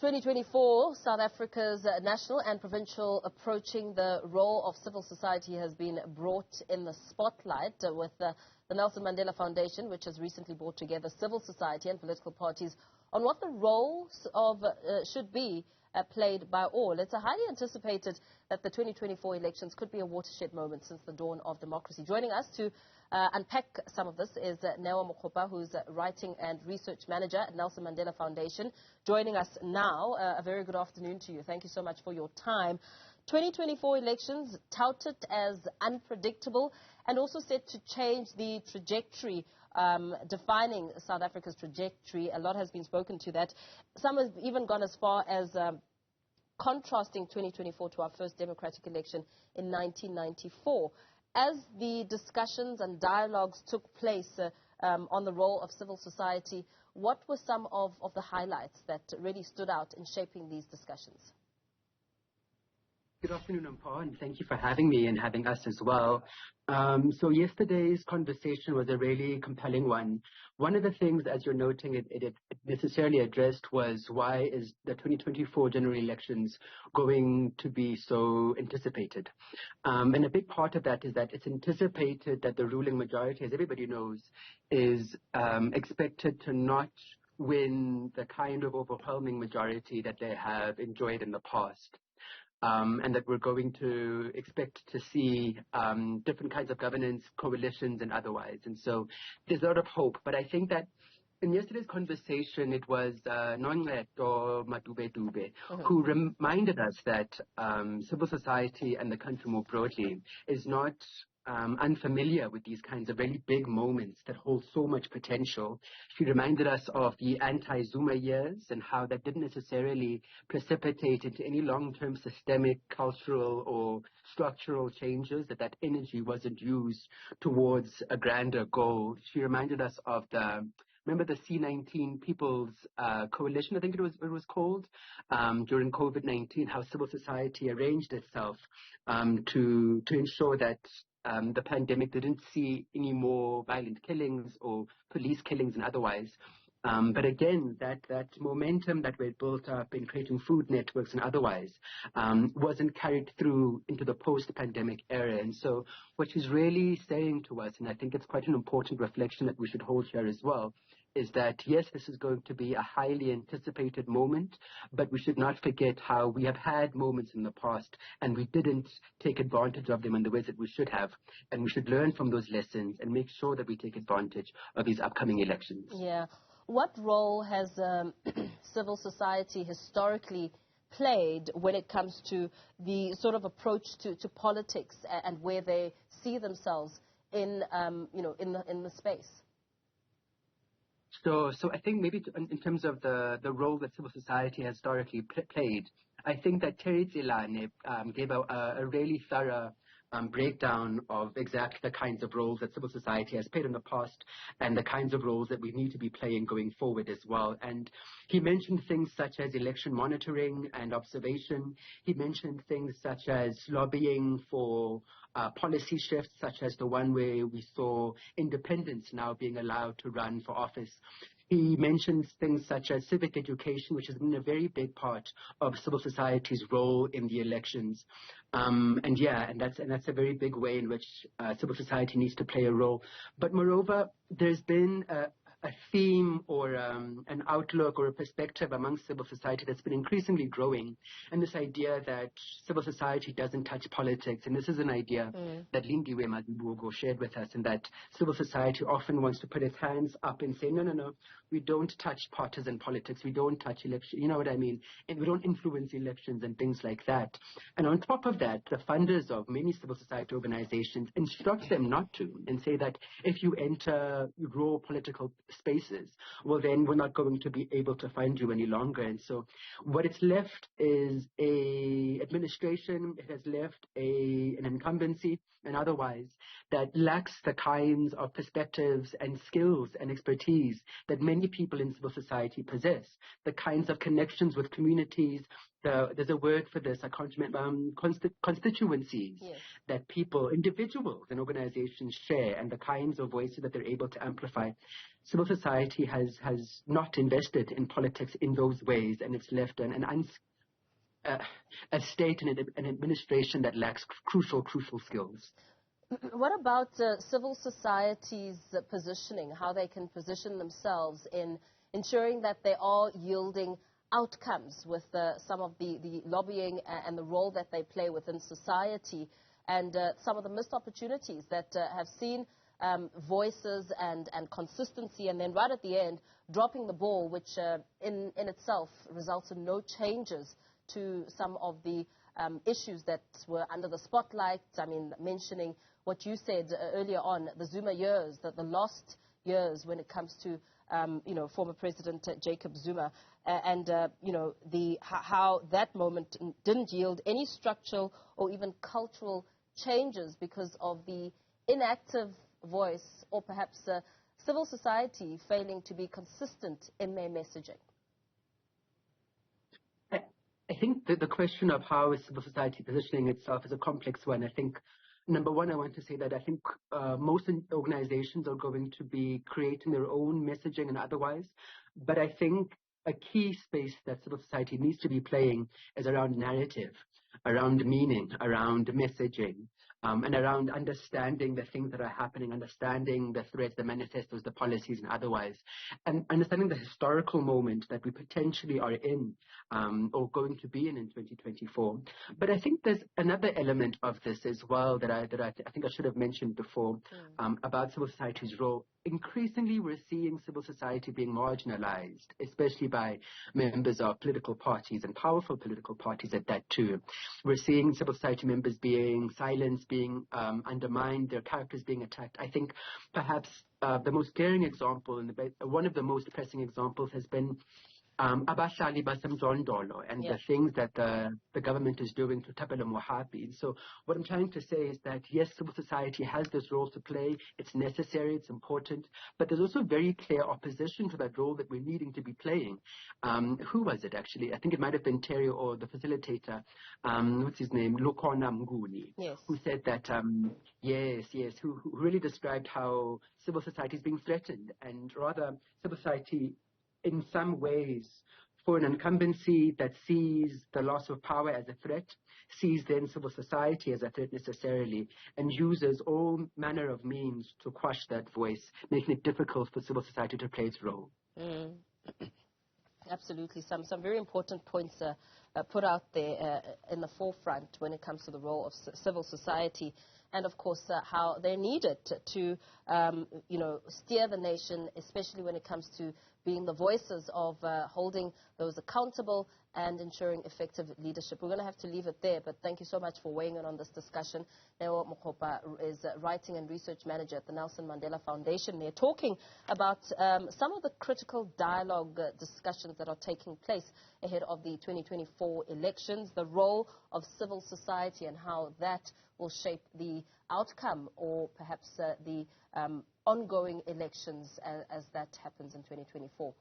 2024, South Africa's national and provincial approaching the role of civil society has been brought in the spotlight with the Nelson Mandela Foundation, which has recently brought together civil society and political parties on what the roles of should be played by all. It's highly anticipated that the 2024 elections could be a watershed moment since the dawn of democracy. Joining us to unpack some of this is Kneo Mokgopa, who's writing and research manager at Nelson Mandela Foundation. Joining us now, a very good afternoon to you. Thank you so much for your time. 2024 elections touted as unpredictable and also set to change the trajectory, defining South Africa's trajectory. A lot has been spoken to that. Some have even gone as far as contrasting 2024 to our first democratic election in 1994. As the discussions and dialogues took place on the role of civil society, what were some of the highlights that really stood out in shaping these discussions? Good afternoon, Ampar, and thank you for having me and having us as well. So yesterday's conversation was a really compelling one. One of the things, as you're noting, it necessarily addressed was why is the 2024 general elections going to be so anticipated? And a big part of that is that it's anticipated that the ruling majority, as everybody knows, is expected to not win the kind of overwhelming majority that they have enjoyed in the past. And that we're going to expect to see different kinds of governance, coalitions, and otherwise. And so there's a lot of hope. But I think that in yesterday's conversation, it was Nongleto Madube-Dube who reminded us that civil society and the country more broadly is not unfamiliar with these kinds of really big moments that hold so much potential. She reminded us of the anti-Zuma years and how that didn't necessarily precipitate into any long-term systemic, cultural or structural changes, that energy wasn't used towards a grander goal. She reminded us of remember the C19 People's Coalition, I think it was called, during COVID-19, how civil society arranged itself to ensure that the pandemic didn't see any more violent killings or police killings and otherwise. But again, that momentum that we built up in creating food networks and otherwise wasn't carried through into the post-pandemic era. And so what she's really saying to us, and I think it's quite an important reflection that we should hold here as well, is that, yes, this is going to be a highly anticipated moment, but we should not forget how we have had moments in the past and we didn't take advantage of them in the ways that we should have. And we should learn from those lessons and make sure that we take advantage of these upcoming elections. Yeah. What role has civil society historically played when it comes to the sort of approach to politics and where they see themselves in the space? So I think maybe in terms of the role that civil society has historically played, I think that Terry Tsilane gave a really thorough breakdown of exactly the kinds of roles that civil society has played in the past and the kinds of roles that we need to be playing going forward as well. And he mentioned things such as election monitoring and observation. He mentioned things such as lobbying for policy shifts, such as the one where we saw independents now being allowed to run for office. He mentions things such as civic education, which has been a very big part of civil society's role in the elections. And that's a very big way in which civil society needs to play a role. But moreover, there's been a theme or an outlook or a perspective amongst civil society that's been increasingly growing, and this idea that civil society doesn't touch politics. And this is an idea that Lindiwe Mazibuko shared with us, and that civil society often wants to put its hands up and say, no, we don't touch partisan politics, we don't touch election, you know what I mean, and we don't influence elections and things like that. And on top of that, the funders of many civil society organizations instruct them not to, and say that if you enter raw political spaces, well, then we're not going to be able to fund you any longer. And so what it's left is a administration, it has left an incumbency and otherwise that lacks the kinds of perspectives and skills and expertise that many people in civil society possess, the kinds of connections with communities, there's a word for this, I can't remember, constituencies Yes. that people, individuals and organizations share, and the kinds of voices that they're able to amplify. Civil society has not invested in politics in those ways, and it's left a state and an administration that lacks crucial skills. What about civil society's positioning, how they can position themselves in ensuring that they are yielding outcomes with some of the lobbying and the role that they play within society, and some of the missed opportunities that have seen voices and consistency, and then right at the end, dropping the ball, which in itself results in no changes to some of the issues that were under the spotlight. I mean, mentioning what you said earlier on, the Zuma years, the lost years when it comes to, former President Jacob Zuma, and how that moment didn't yield any structural or even cultural changes because of the inactive voice, or perhaps civil society failing to be consistent in their messaging. I think that the question of how is civil society positioning itself is a complex one. I think, number one, I want to say that I think most organizations are going to be creating their own messaging and otherwise. But I think a key space that civil society needs to be playing is around narrative, around meaning, around messaging, and around understanding the things that are happening, understanding the threats, the manifestos, the policies, and otherwise, and understanding the historical moment that we potentially are in, or going to be in 2024. But I think there's another element of this as well that I think I should have mentioned before, about civil society's role. Increasingly, we're seeing civil society being marginalized, especially by members of political parties and powerful political parties at that too. We're seeing civil society members being silenced, being undermined, their characters being attacked. I think perhaps the most glaring example and one of the most pressing examples has been Abahlali baseMjondolo and the things that the government is doing to Thapelo Mohapi. So what I'm trying to say is that, yes, civil society has this role to play. It's necessary, it's important, but there's also very clear opposition to that role that we're needing to be playing. Who was it, actually? I think it might have been Terry or the facilitator, what's his name, Lokona Mnguni, who said that, who really described how civil society is being threatened, and rather civil society in some ways, for an incumbency that sees the loss of power as a threat, sees then civil society as a threat necessarily, and uses all manner of means to quash that voice, making it difficult for civil society to play its role. Absolutely. Some very important points put out there in the forefront when it comes to the role of civil society, and of course how they're needed to steer the nation, especially when it comes to being the voices of holding those accountable and ensuring effective leadership. We're going to have to leave it there, but thank you so much for weighing in on this discussion. Kneo Mokgopa is Writing and Research Manager at the Nelson Mandela Foundation. They're talking about some of the critical dialogue discussions that are taking place ahead of the 2024 elections, the role of civil society and how that will shape the outcome or perhaps the ongoing elections as that happens in 2024.